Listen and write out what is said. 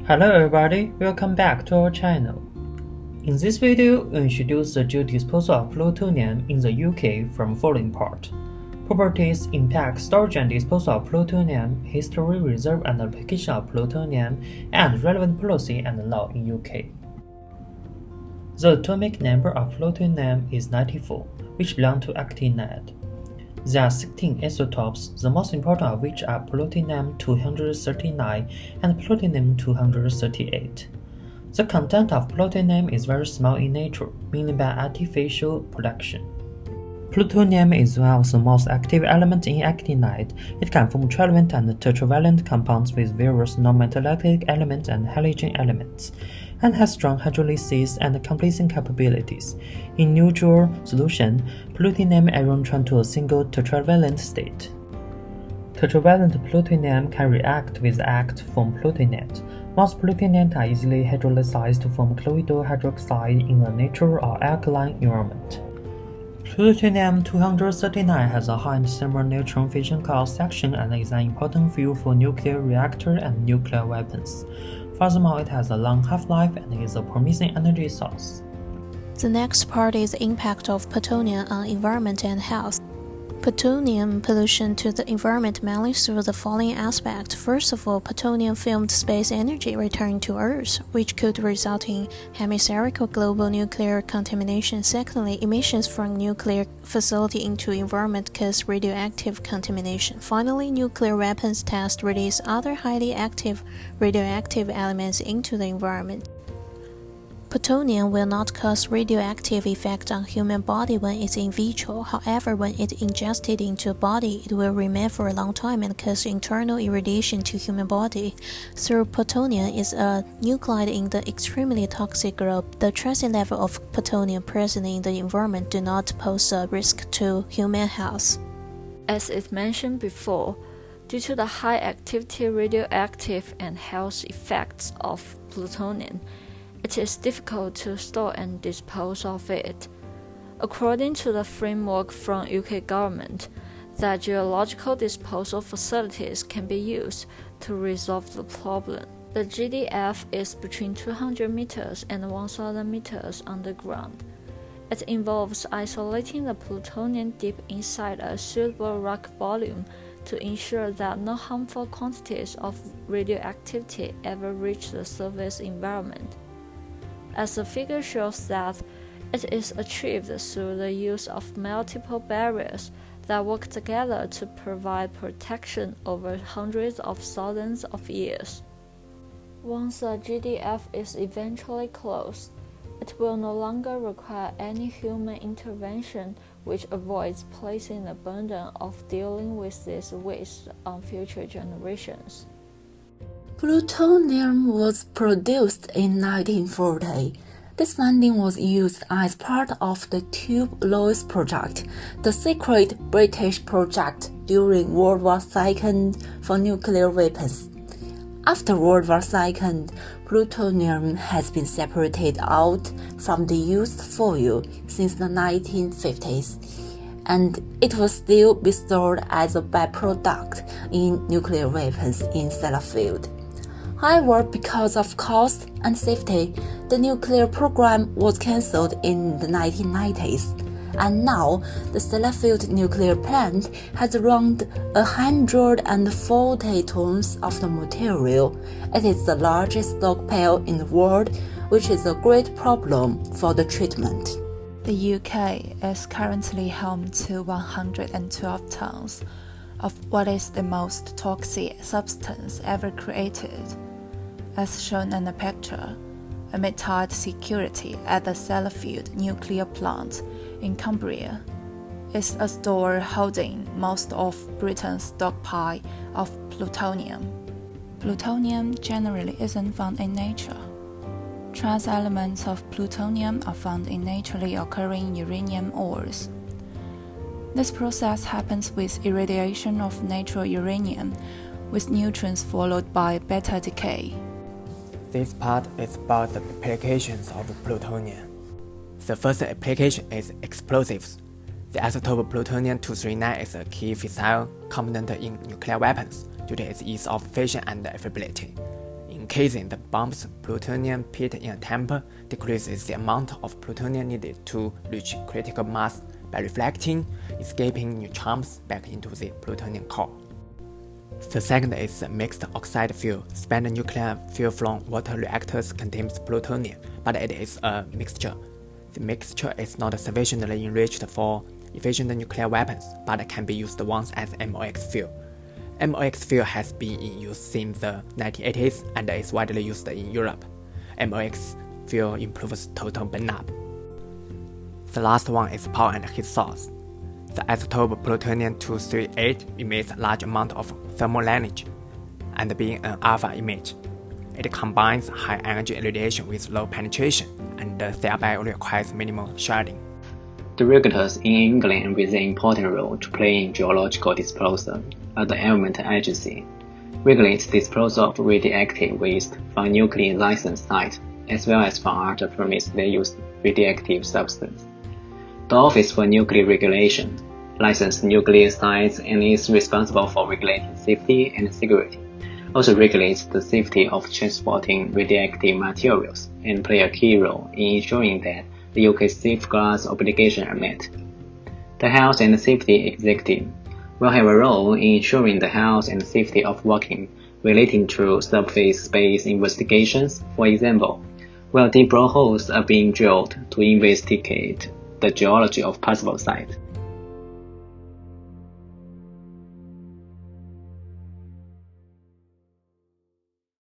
Hello everybody, welcome back to our channel. In this video, we introduce the Geo-disposal of Plutonium in the UK from following part: properties, impact, storage and disposal of plutonium, history, reserve and application of plutonium, and relevant policy and law in UK. The atomic number of plutonium is 94, which belong to actinide. There are 16 isotopes, the most important of which are plutonium-239 and plutonium-238. The content of plutonium is very small in nature, mainly by artificial production. Plutonium is one of the most active elements in actinide. It can form trivalent and tetravalent compounds with various non-metallic elements and halogen elements, and has strong hydrolysis and complexing capabilities. In neutral solution, plutonium iron turns to a single tetravalent state. Tetravalent plutonium can react with act to form plutonate. Most plutonate are easily hydrolyzed to form colloidal hydroxide in a natural or alkaline environment. Plutonium-239 has a high and similar neutron fission cross-section and is an important fuel for nuclear reactors and nuclear weapons. Furthermore, it has a long half-life and is a promising energy source. The next part is the impact of plutonium on environment and health. Plutonium pollution to the environment mainly through the following aspects. First of all, plutonium-filled space energy returning to Earth, which could result in hemispherical global nuclear contamination. Secondly, emissions from nuclear facility into environment cause radioactive contamination. Finally, nuclear weapons tests release other highly active radioactive elements into the environment. Plutonium will not cause radioactive effect on human body when it's in vitro. However, when it's ingested into the body, it will remain for a long time and cause internal irradiation to human body. Through plutonium is a nuclide in the extremely toxic group, the trace level of plutonium present in the environment do not pose a risk to human health. As it mentioned before, due to the high activity radioactive and health effects of plutonium, it is difficult to store and dispose of it. According to the framework from UK government, that geological disposal facilities can be used to resolve the problem. The GDF is between 200 meters and 1,000 meters underground. It involves isolating the plutonium deep inside a suitable rock volume to ensure that no harmful quantities of radioactivity ever reach the surface environment. As the figure shows that it is achieved through the use of multiple barriers that work together to provide protection over hundreds of thousands of years. Once the GDF is eventually closed, it will no longer require any human intervention, which avoids placing the burden of dealing with this waste on future generations. Plutonium was produced in 1940. This finding was used as part of the Tube Lois project, the secret British project during World War II for nuclear weapons. After World War II, plutonium has been separated out from the used fuel since the 1950s, and it will still be stored as a byproduct in nuclear weapons in Sellafield. However, because of cost and safety, the nuclear program was cancelled in the 1990s, and now the Sellafield nuclear plant has around 140 tons of the material. It is the largest stockpile in the world, which is a great problem for the treatment. The UK is currently home to 112 tons of what is the most toxic substance ever created. As shown in the picture, amid tight security at the Sellafield nuclear plant in Cumbria is a store holding most of Britain's stockpile of plutonium. Plutonium generally isn't found in nature. Trace elements of plutonium are found in naturally occurring uranium ores. This process happens with irradiation of natural uranium, with neutrons followed by beta decay. This part is about the applications of plutonium. The first application is explosives. The isotope plutonium-239 is a key fissile component in nuclear weapons due to its ease of fission and affability. In encasing the bomb's plutonium pit in a chamber decreases the amount of plutonium needed to reach critical mass by reflecting, escaping neutrons back into the plutonium core. The second is the mixed oxide fuel. Spent nuclear fuel from water reactors contains plutonium, but it is a mixture. The mixture is not sufficiently enriched for efficient nuclear weapons, but can be used once as MOX fuel. MOX fuel has been in use since the 1980s and is widely used in Europe. MOX fuel improves total burn-up. The last one is power and heat source. The isotope plutonium-238 emits a large amount of thermal energy, and being an alpha image, it combines high energy radiation with low penetration, and thereby requires minimal shielding. The regulators in England with an important role to play in geological disposal are the Environment Agency, regulates disposal of radioactive waste from nuclear licensed sites, as well as from other permits that use radioactive substance. The Office for Nuclear Regulation licenses nuclear sites and is responsible for regulating safety and security, also regulates the safety of transporting radioactive materials, and play a key role in ensuring that the UK safeguards obligations are met. The Health and Safety Executive will have a role in ensuring the health and safety of working relating to subsurface space investigations, for example, where deep boreholes are being drilled to investigate the geology of possible sites.